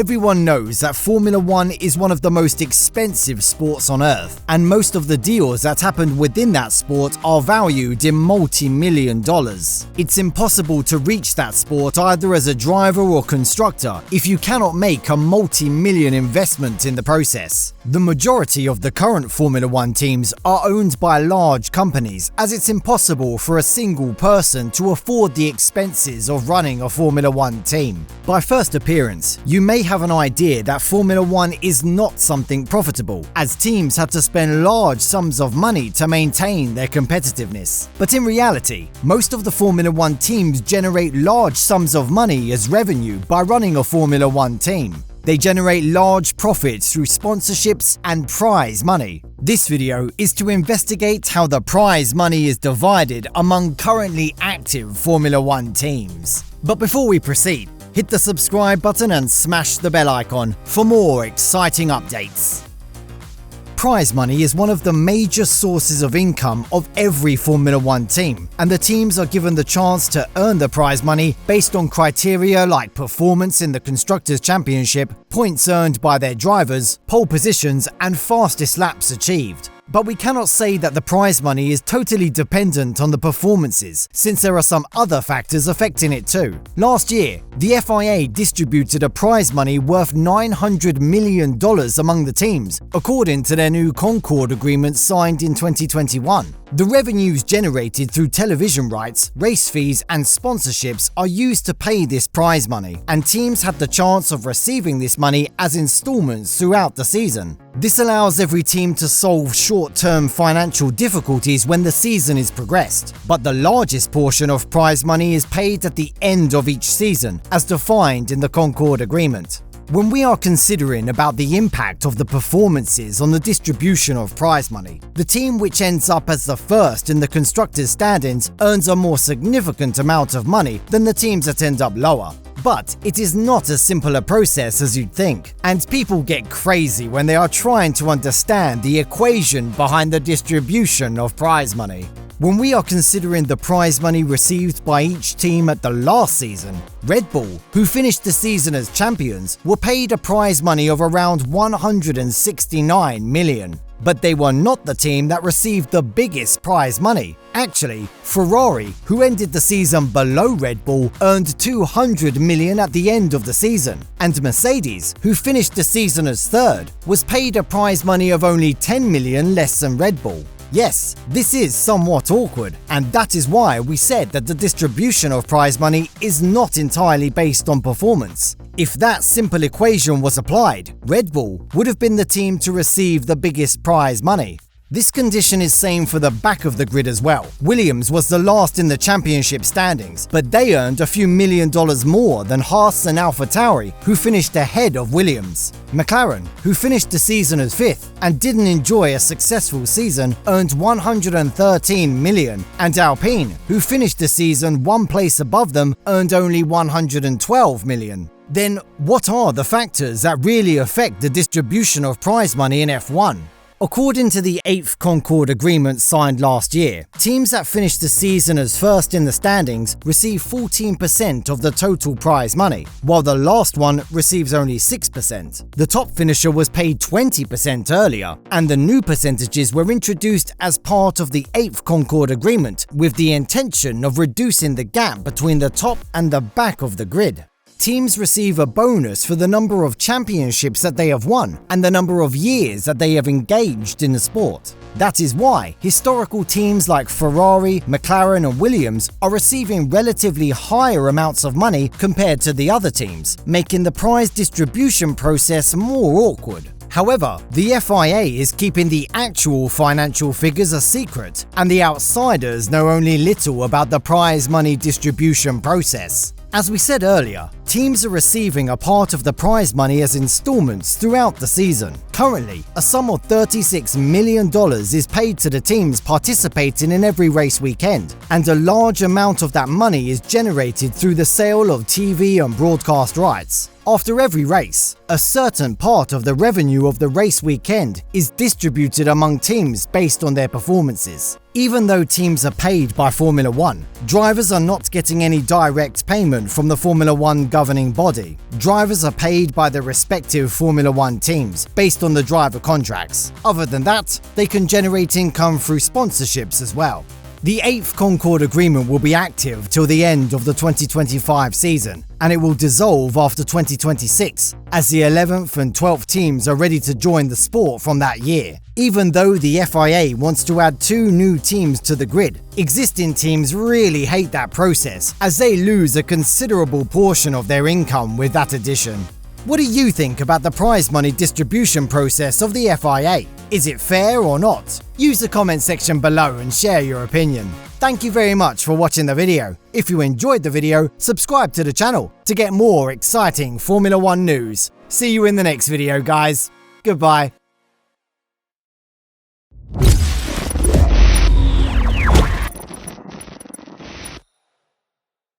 Everyone knows that Formula One is one of the most expensive sports on earth, and most of the deals that happen within that sport are valued in multi-million dollars. It's impossible to reach that sport either as a driver or constructor if you cannot make a multi-million investment in the process. The majority of the current Formula One teams are owned by large companies, as it's impossible for a single person to afford the expenses of running a Formula One team. By first appearance, you may have an idea that Formula One is not something profitable, as teams have to spend large sums of money to maintain their competitiveness. But in reality, most of the Formula One teams generate large sums of money as revenue by running a Formula One team. They generate large profits through sponsorships and prize money. This video is to investigate how the prize money is divided among currently active Formula One teams. But before we proceed, hit the subscribe button and smash the bell icon for more exciting updates. Prize money is one of the major sources of income of every Formula One team, and the teams are given the chance to earn the prize money based on criteria like performance in the Constructors' Championship, points earned by their drivers, pole positions, and fastest laps achieved. But we cannot say that the prize money is totally dependent on the performances, since there are some other factors affecting it too. Last year, the FIA distributed a prize money worth $900 million among the teams, according to their new Concord agreement signed in 2021. The revenues generated through television rights, race fees, and sponsorships are used to pay this prize money, and teams had the chance of receiving this money as installments throughout the season. This allows every team to solve short-term financial difficulties when the season is progressed, but the largest portion of prize money is paid at the end of each season, as defined in the Concord Agreement. When we are considering about the impact of the performances on the distribution of prize money, the team which ends up as the first in the constructors' standings earns a more significant amount of money than the teams that end up lower. But it is not as simple a process as you'd think, and people get crazy when they are trying to understand the equation behind the distribution of prize money. When we are considering the prize money received by each team at the last season, Red Bull, who finished the season as champions, were paid a prize money of around $169 million. But they were not the team that received the biggest prize money. Actually, Ferrari, who ended the season below Red Bull, earned $200 million at the end of the season, and Mercedes, who finished the season as third, was paid a prize money of only $10 million less than Red Bull. Yes, this is somewhat awkward, and that is why we said that the distribution of prize money is not entirely based on performance. If that simple equation was applied, Red Bull would have been the team to receive the biggest prize money. This condition is same for the back of the grid as well. Williams was the last in the championship standings, but they earned a few $1 million more than Haas and AlphaTauri, who finished ahead of Williams. McLaren, who finished the season as fifth and didn't enjoy a successful season, earned $113 million, and Alpine, who finished the season one place above them, earned only $112 million. Then, what are the factors that really affect the distribution of prize money in F1? According to the 8th Concord Agreement signed last year, teams that finished the season as first in the standings receive 14% of the total prize money, while the last one receives only 6%. The top finisher was paid 20% earlier, and the new percentages were introduced as part of the 8th Concord Agreement with the intention of reducing the gap between the top and the back of the grid. Teams receive a bonus for the number of championships that they have won and the number of years that they have engaged in the sport. That is why historical teams like Ferrari, McLaren and Williams are receiving relatively higher amounts of money compared to the other teams, making the prize distribution process more awkward. However, the FIA is keeping the actual financial figures a secret, and the outsiders know only little about the prize money distribution process. As we said earlier, teams are receiving a part of the prize money as installments throughout the season. Currently, a sum of $36 million is paid to the teams participating in every race weekend, and a large amount of that money is generated through the sale of TV and broadcast rights. After every race, a certain part of the revenue of the race weekend is distributed among teams based on their performances. Even though teams are paid by Formula One, drivers are not getting any direct payment from the Formula One governing body. Drivers are paid by the respective Formula One teams based on the driver contracts. Other than that, they can generate income through sponsorships as well. The 8th Concord Agreement will be active till the end of the 2025 season, and it will dissolve after 2026, as the 11th and 12th teams are ready to join the sport from that year. Even though the FIA wants to add 2 new teams to the grid, existing teams really hate that process, as they lose a considerable portion of their income with that addition. What do you think about the prize money distribution process of the FIA? Is it fair or not? Use the comment section below and share your opinion. Thank you very much for watching the video. If you enjoyed the video, subscribe to the channel to get more exciting Formula One news. See you in the next video, guys. Goodbye.